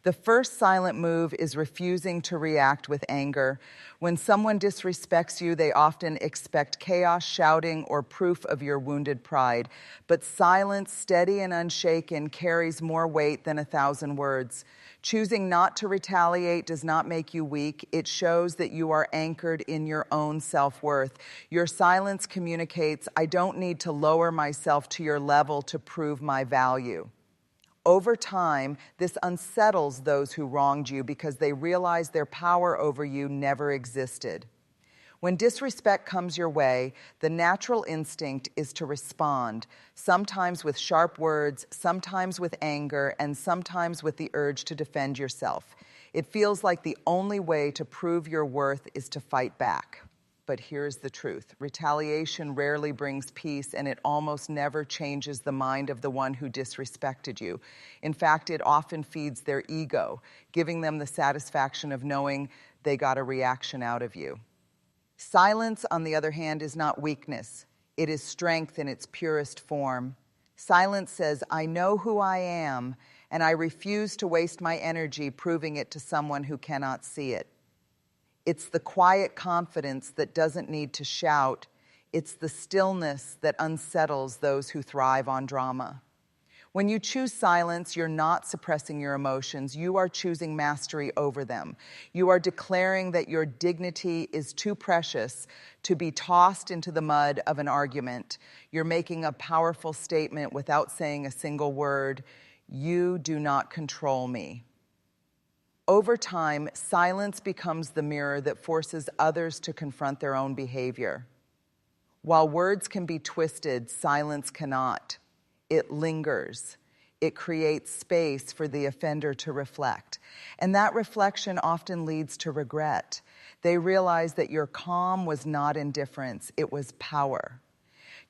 The first silent move is refusing to react with anger. When someone disrespects you, they often expect chaos, shouting, or proof of your wounded pride. But silence, steady and unshaken, carries more weight than 1,000 words. Choosing not to retaliate does not make you weak. It shows that you are anchored in your own self-worth. Your silence communicates, I don't need to lower myself to your level to prove my value. Over time, this unsettles those who wronged you because they realize their power over you never existed. When disrespect comes your way, the natural instinct is to respond, sometimes with sharp words, sometimes with anger, and sometimes with the urge to defend yourself. It feels like the only way to prove your worth is to fight back. But here's the truth. Retaliation rarely brings peace, and it almost never changes the mind of the one who disrespected you. In fact, it often feeds their ego, giving them the satisfaction of knowing they got a reaction out of you. Silence, on the other hand, is not weakness. It is strength in its purest form. Silence says, I know who I am, and I refuse to waste my energy proving it to someone who cannot see it. It's the quiet confidence that doesn't need to shout. It's the stillness that unsettles those who thrive on drama. When you choose silence, you're not suppressing your emotions. You are choosing mastery over them. You are declaring that your dignity is too precious to be tossed into the mud of an argument. You're making a powerful statement without saying a single word. You do not control me. Over time, silence becomes the mirror that forces others to confront their own behavior. While words can be twisted, silence cannot. It lingers. It creates space for the offender to reflect. And that reflection often leads to regret. They realize that your calm was not indifference, it was power.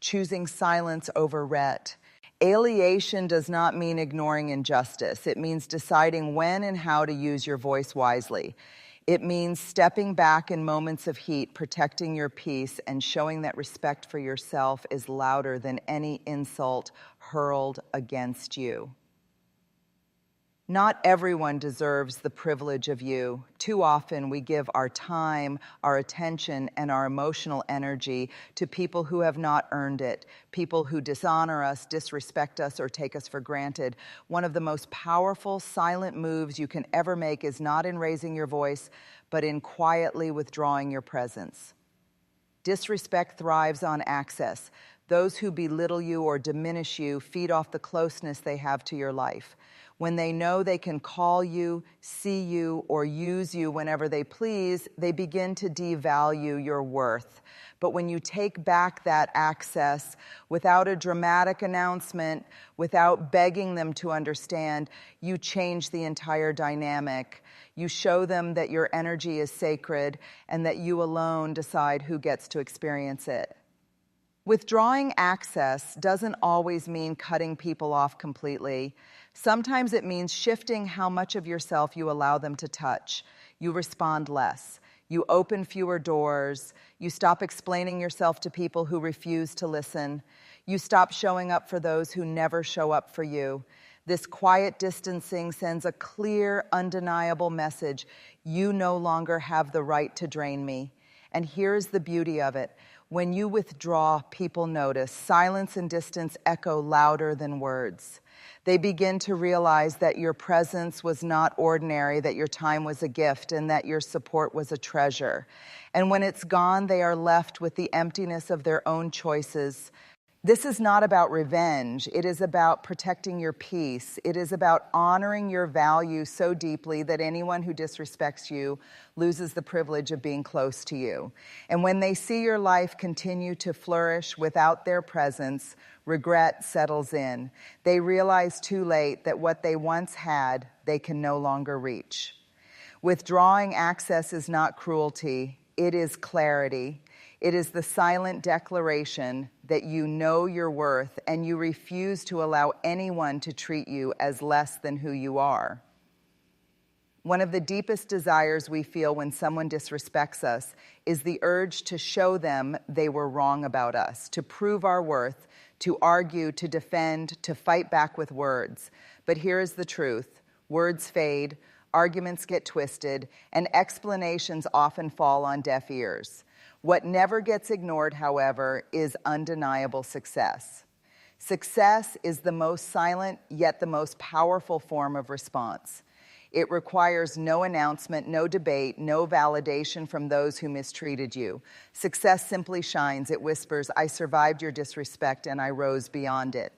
Choosing silence over ret. Alienation does not mean ignoring injustice. It means deciding when and how to use your voice wisely. It means stepping back in moments of heat, protecting your peace, and showing that respect for yourself is louder than any insult hurled against you. Not everyone deserves the privilege of you. Too often we give our time, our attention, and our emotional energy to people who have not earned it, people who dishonor us, disrespect us, or take us for granted. One of the most powerful silent moves you can ever make is not in raising your voice, but in quietly withdrawing your presence. Disrespect thrives on access. Those who belittle you or diminish you feed off the closeness they have to your life. When they know they can call you, see you, or use you whenever they please, they begin to devalue your worth. But when you take back that access without a dramatic announcement, without begging them to understand, you change the entire dynamic. You show them that your energy is sacred and that you alone decide who gets to experience it. Withdrawing access doesn't always mean cutting people off completely. Sometimes it means shifting how much of yourself you allow them to touch. You respond less. You open fewer doors. You stop explaining yourself to people who refuse to listen. You stop showing up for those who never show up for you. This quiet distancing sends a clear, undeniable message. You no longer have the right to drain me. And here's the beauty of it. When you withdraw, people notice. Silence and distance echo louder than words. They begin to realize that your presence was not ordinary, that your time was a gift, and that your support was a treasure. And when it's gone, they are left with the emptiness of their own choices. This is not about revenge. It is about protecting your peace. It is about honoring your value so deeply that anyone who disrespects you loses the privilege of being close to you. And when they see your life continue to flourish without their presence, regret settles in. They realize too late that what they once had, they can no longer reach. Withdrawing access is not cruelty. It is clarity. It is the silent declaration that you know your worth and you refuse to allow anyone to treat you as less than who you are. One of the deepest desires we feel when someone disrespects us is the urge to show them they were wrong about us, to prove our worth, to argue, to defend, to fight back with words. But here is the truth. Words fade, arguments get twisted, and explanations often fall on deaf ears. What never gets ignored, however, is undeniable success. Success is the most silent, yet the most powerful form of response. It requires no announcement, no debate, no validation from those who mistreated you. Success simply shines. It whispers, I survived your disrespect and I rose beyond it.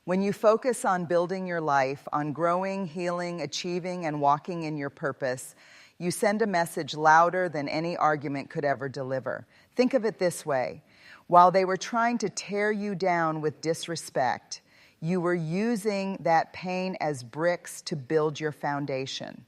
When you focus on building your life, on growing, healing, achieving, and walking in your purpose, you send a message louder than any argument could ever deliver. Think of it this way. While they were trying to tear you down with disrespect, you were using that pain as bricks to build your foundation.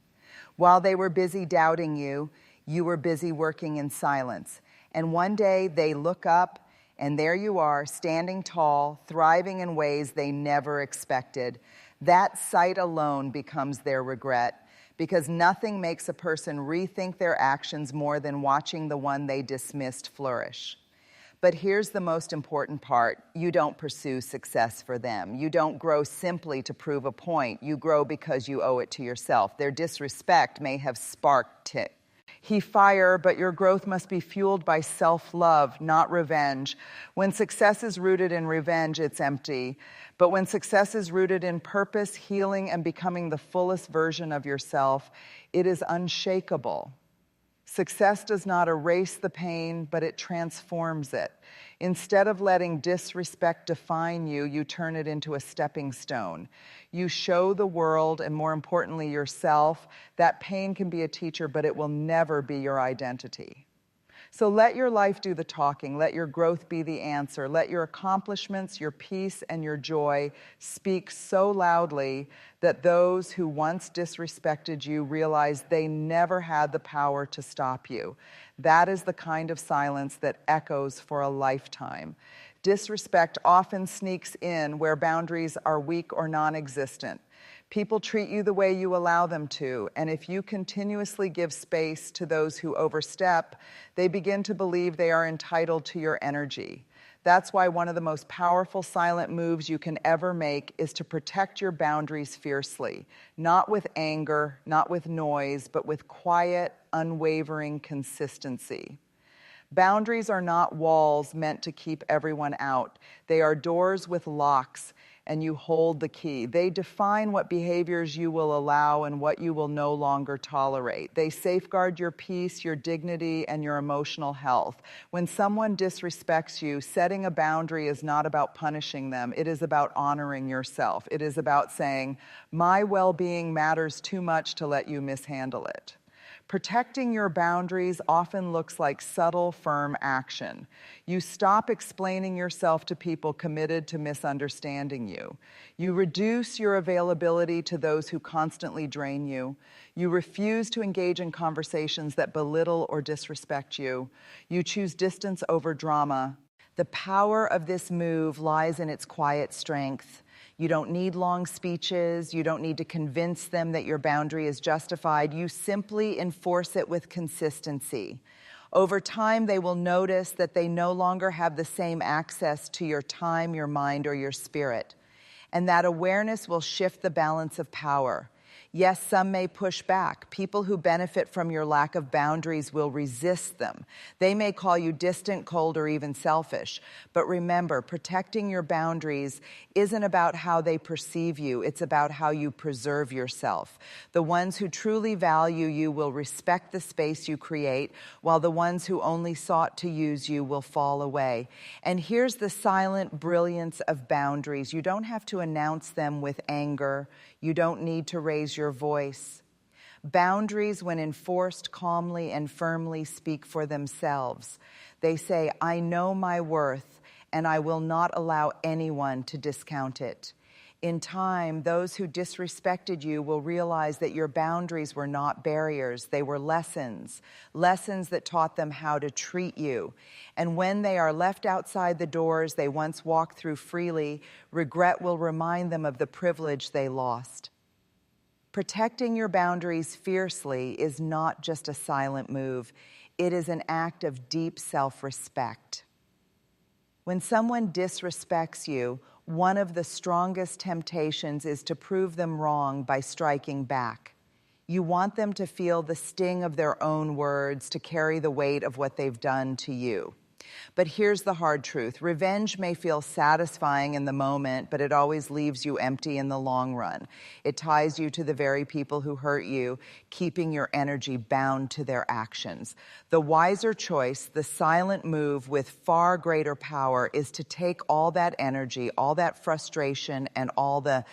While they were busy doubting you, you were busy working in silence. And one day they look up, and there you are, standing tall, thriving in ways they never expected. That sight alone becomes their regret, because nothing makes a person rethink their actions more than watching the one they dismissed flourish. But here's the most important part. You don't pursue success for them. You don't grow simply to prove a point. You grow because you owe it to yourself. Their disrespect may have sparked it. Fire, but your growth must be fueled by self-love, not revenge. When success is rooted in revenge, it's empty. But when success is rooted in purpose, healing, and becoming the fullest version of yourself, it is unshakable. Success does not erase the pain, but it transforms it. Instead of letting disrespect define you, you turn it into a stepping stone. You show the world, and more importantly yourself, that pain can be a teacher, but it will never be your identity. So let your life do the talking. Let your growth be the answer. Let your accomplishments, your peace, and your joy speak so loudly that those who once disrespected you realize they never had the power to stop you. That is the kind of silence that echoes for a lifetime. Disrespect often sneaks in where boundaries are weak or non-existent. People treat you the way you allow them to, and if you continuously give space to those who overstep, they begin to believe they are entitled to your energy. That's why one of the most powerful silent moves you can ever make is to protect your boundaries fiercely, not with anger, not with noise, but with quiet, unwavering consistency. Boundaries are not walls meant to keep everyone out. They are doors with locks, and you hold the key. They define what behaviors you will allow and what you will no longer tolerate. They safeguard your peace, your dignity, and your emotional health. When someone disrespects you, setting a boundary is not about punishing them. It is about honoring yourself. It is about saying, my well-being matters too much to let you mishandle it. Protecting your boundaries often looks like subtle, firm action. You stop explaining yourself to people committed to misunderstanding you. You reduce your availability to those who constantly drain you. You refuse to engage in conversations that belittle or disrespect you. You choose distance over drama. The power of this move lies in its quiet strength. You don't need long speeches. You don't need to convince them that your boundary is justified. You simply enforce it with consistency. Over time, they will notice that they no longer have the same access to your time, your mind, or your spirit. And that awareness will shift the balance of power. Yes, some may push back. People who benefit from your lack of boundaries will resist them. They may call you distant, cold, or even selfish. But remember, protecting your boundaries isn't about how they perceive you. It's about how you preserve yourself. The ones who truly value you will respect the space you create, while the ones who only sought to use you will fall away. And here's the silent brilliance of boundaries. You don't have to announce them with anger. You don't need to raise your voice. Boundaries, when enforced calmly and firmly, speak for themselves. They say, I know my worth, and I will not allow anyone to discount it. In time, those who disrespected you will realize that your boundaries were not barriers. They were lessons that taught them how to treat you. And when they are left outside the doors they once walked through freely, regret will remind them of the privilege they lost. Protecting your boundaries fiercely is not just a silent move. It is an act of deep self-respect. When someone disrespects you, one of the strongest temptations is to prove them wrong by striking back. You want them to feel the sting of their own words, to carry the weight of what they've done to you. But here's the hard truth. Revenge may feel satisfying in the moment, but it always leaves you empty in the long run. It ties you to the very people who hurt you, keeping your energy bound to their actions. The wiser choice, the silent move with far greater power, is to take all that energy, all that frustration, and all the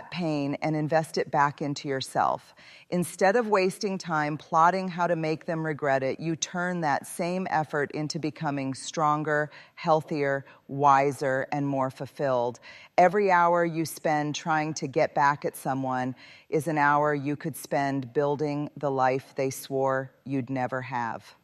pain and invest it back into yourself. Instead of wasting time plotting how to make them regret it, you turn that same effort into becoming stronger, healthier, wiser, and more fulfilled. Every hour you spend trying to get back at someone is an hour you could spend building the life they swore you'd never have.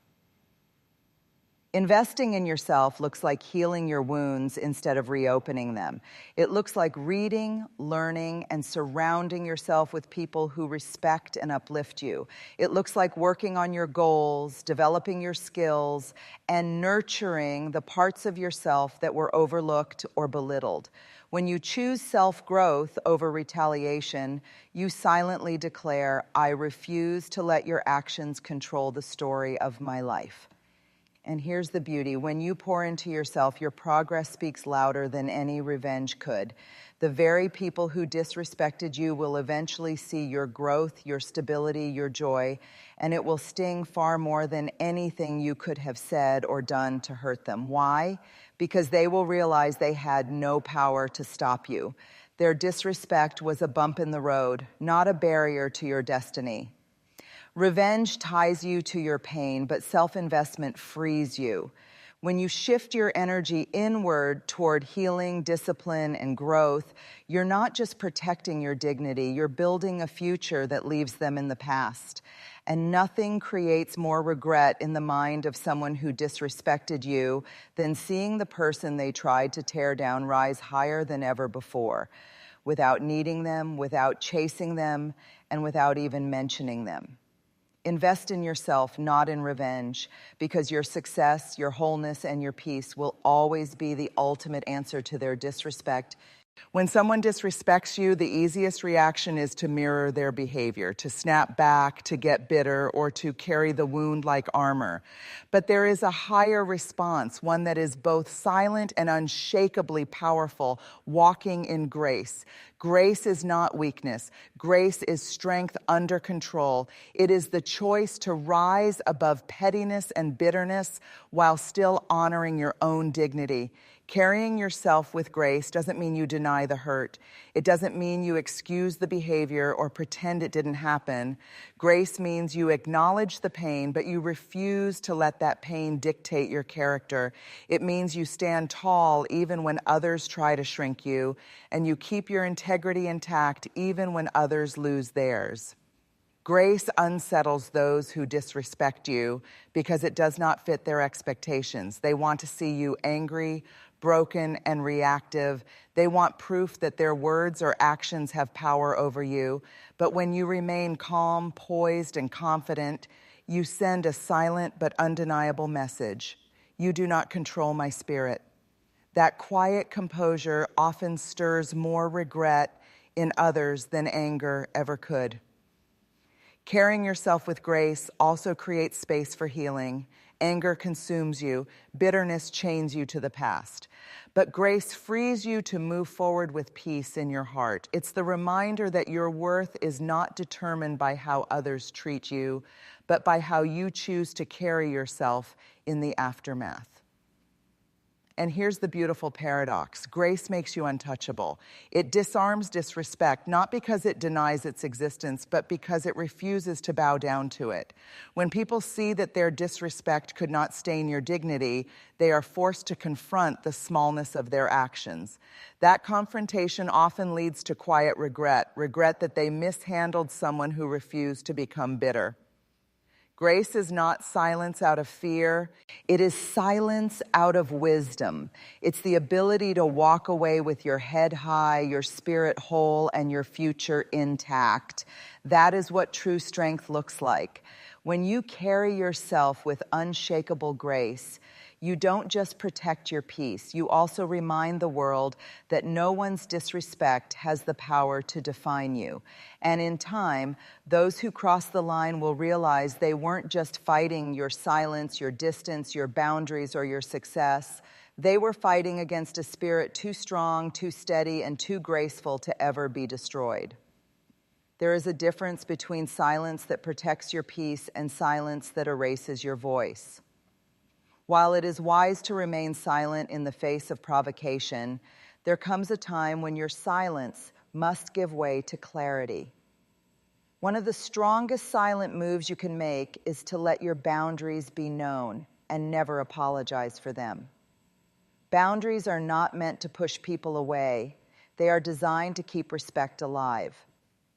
Investing in yourself looks like healing your wounds instead of reopening them. It looks like reading, learning, and surrounding yourself with people who respect and uplift you. It looks like working on your goals, developing your skills, and nurturing the parts of yourself that were overlooked or belittled. When you choose self-growth over retaliation, you silently declare, "I refuse to let your actions control the story of my life." And here's the beauty. When you pour into yourself, your progress speaks louder than any revenge could. The very people who disrespected you will eventually see your growth, your stability, your joy, and it will sting far more than anything you could have said or done to hurt them. Why? Because they will realize they had no power to stop you. Their disrespect was a bump in the road, not a barrier to your destiny. Revenge ties you to your pain, but self-investment frees you. When you shift your energy inward toward healing, discipline, and growth, you're not just protecting your dignity, you're building a future that leaves them in the past. And nothing creates more regret in the mind of someone who disrespected you than seeing the person they tried to tear down rise higher than ever before, without needing them, without chasing them, and without even mentioning them. Invest in yourself, not in revenge, because your success, your wholeness, and your peace will always be the ultimate answer to their disrespect. When someone disrespects you, the easiest reaction is to mirror their behavior, to snap back, to get bitter, or to carry the wound like armor. But there is a higher response, one that is both silent and unshakably powerful, walking in grace. Grace is not weakness. Grace is strength under control. It is the choice to rise above pettiness and bitterness while still honoring your own dignity. Carrying yourself with grace doesn't mean you deny the hurt. It doesn't mean you excuse the behavior or pretend it didn't happen. Grace means you acknowledge the pain, but you refuse to let that pain dictate your character. It means you stand tall even when others try to shrink you, and you keep your integrity intact even when others lose theirs. Grace unsettles those who disrespect you because it does not fit their expectations. They want to see you angry, broken, and reactive. They want proof that their words or actions have power over you. But when you remain calm, poised, and confident, you send a silent but undeniable message. You do not control my spirit. That quiet composure often stirs more regret in others than anger ever could. Carrying yourself with grace also creates space for healing. Anger consumes you. Bitterness chains you to the past. But grace frees you to move forward with peace in your heart. It's the reminder that your worth is not determined by how others treat you, but by how you choose to carry yourself in the aftermath. And here's the beautiful paradox. Grace makes you untouchable. It disarms disrespect, not because it denies its existence, but because it refuses to bow down to it. When people see that their disrespect could not stain your dignity, they are forced to confront the smallness of their actions. That confrontation often leads to quiet regret that they mishandled someone who refused to become bitter. Grace is not silence out of fear. It is silence out of wisdom. It's the ability to walk away with your head high, your spirit whole, and your future intact. That is what true strength looks like. When you carry yourself with unshakable grace, You don't just protect your peace, you also remind the world that no one's disrespect has the power to define you. And in time, those who cross the line will realize they weren't just fighting your silence, your distance, your boundaries, or your success. They were fighting against a spirit too strong, too steady, and too graceful to ever be destroyed. There is a difference between silence that protects your peace and silence that erases your voice. While it is wise to remain silent in the face of provocation, there comes a time when your silence must give way to clarity. One of the strongest silent moves you can make is to let your boundaries be known and never apologize for them. Boundaries are not meant to push people away. They are designed to keep respect alive.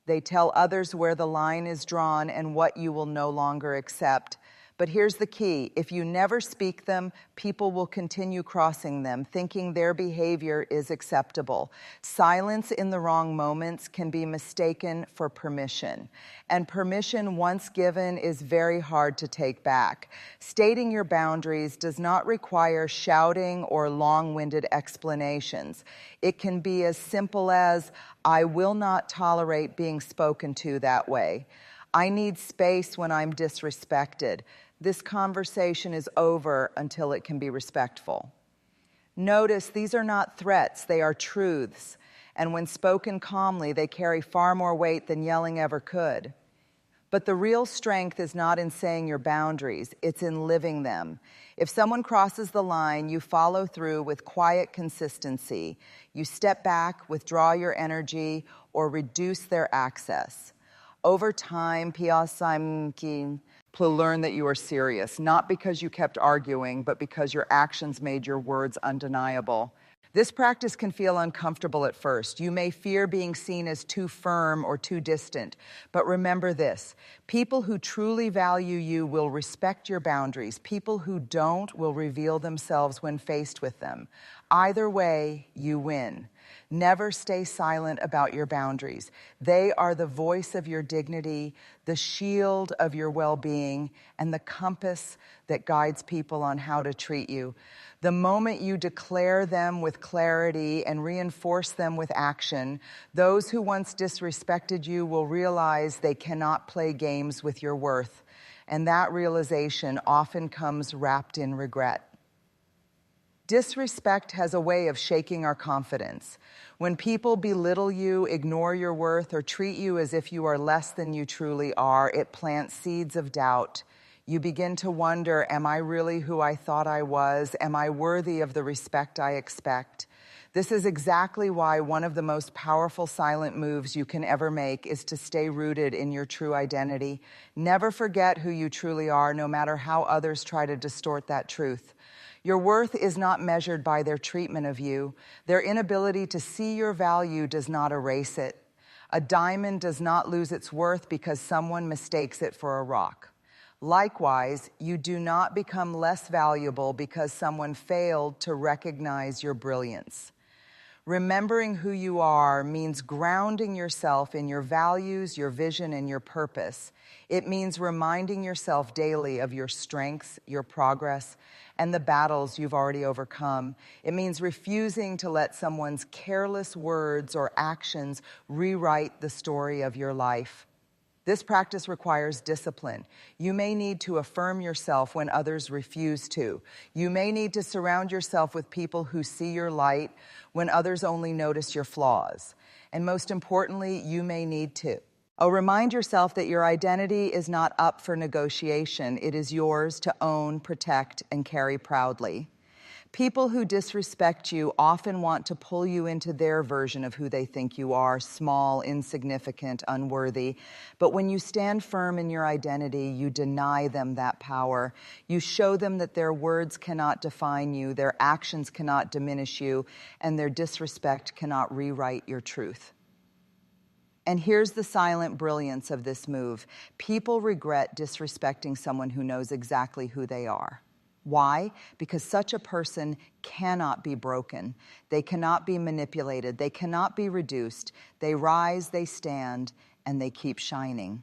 They tell others where the line is drawn and what you will no longer accept. But here's the key. If you never speak them, people will continue crossing them, thinking their behavior is acceptable. Silence in the wrong moments can be mistaken for permission. And permission, once given, is very hard to take back. Stating your boundaries does not require shouting or long-winded explanations. It can be as simple as, I will not tolerate being spoken to that way. I need space when I'm disrespected. This conversation is over until it can be respectful. Notice these are not threats, they are truths. And when spoken calmly, they carry far more weight than yelling ever could. But the real strength is not in saying your boundaries, it's in living them. If someone crosses the line, you follow through with quiet consistency. You step back, withdraw your energy, or reduce their access. Over time, will learn that you are serious, not because you kept arguing, but because your actions made your words undeniable. This practice can feel uncomfortable at first. You may fear being seen as too firm or too distant. But remember this, people who truly value you will respect your boundaries. People who don't will reveal themselves when faced with them. Either way, you win. Never stay silent about your boundaries. They are the voice of your dignity, the shield of your well-being, and the compass that guides people on how to treat you. The moment you declare them with clarity and reinforce them with action, those who once disrespected you will realize they cannot play games with your worth. And that realization often comes wrapped in regret. Disrespect has a way of shaking our confidence. When people belittle you, ignore your worth, or treat you as if you are less than you truly are, it plants seeds of doubt. You begin to wonder, am I really who I thought I was? Am I worthy of the respect I expect? This is exactly why one of the most powerful silent moves you can ever make is to stay rooted in your true identity. Never forget who you truly are, no matter how others try to distort that truth. Your worth is not measured by their treatment of you. Their inability to see your value does not erase it. A diamond does not lose its worth because someone mistakes it for a rock. Likewise, you do not become less valuable because someone failed to recognize your brilliance. Remembering who you are means grounding yourself in your values, your vision, and your purpose. It means reminding yourself daily of your strengths, your progress, and the battles you've already overcome. It means refusing to let someone's careless words or actions rewrite the story of your life. This practice requires discipline. You may need to affirm yourself when others refuse to. You may need to surround yourself with people who see your light when others only notice your flaws. And most importantly, you may need to remind yourself that your identity is not up for negotiation. It is yours to own, protect, and carry proudly. People who disrespect you often want to pull you into their version of who they think you are, small, insignificant, unworthy. But when you stand firm in your identity, you deny them that power. You show them that their words cannot define you, their actions cannot diminish you, and their disrespect cannot rewrite your truth. And here's the silent brilliance of this move. People regret disrespecting someone who knows exactly who they are. Why? Because such a person cannot be broken. They cannot be manipulated. They cannot be reduced. They rise, they stand, and they keep shining.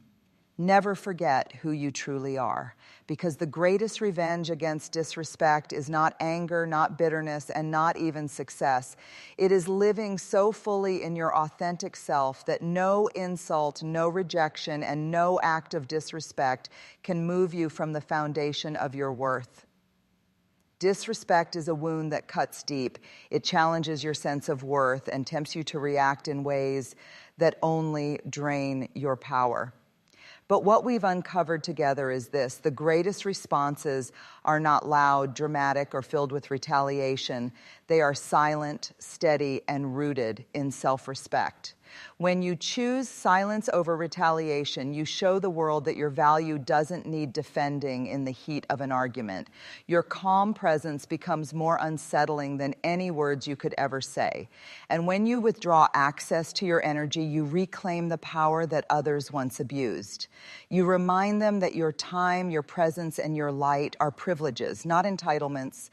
Never forget who you truly are, because the greatest revenge against disrespect is not anger, not bitterness, and not even success. It is living so fully in your authentic self that no insult, no rejection, and no act of disrespect can move you from the foundation of your worth. Disrespect is a wound that cuts deep. It challenges your sense of worth and tempts you to react in ways that only drain your power. But what we've uncovered together is this: the greatest responses are not loud, dramatic, or filled with retaliation. They are silent, steady, and rooted in self-respect. When you choose silence over retaliation, you show the world that your value doesn't need defending in the heat of an argument. Your calm presence becomes more unsettling than any words you could ever say. And when you withdraw access to your energy, you reclaim the power that others once abused. You remind them that your time, your presence, and your light are privileges, not entitlements.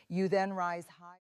You then rise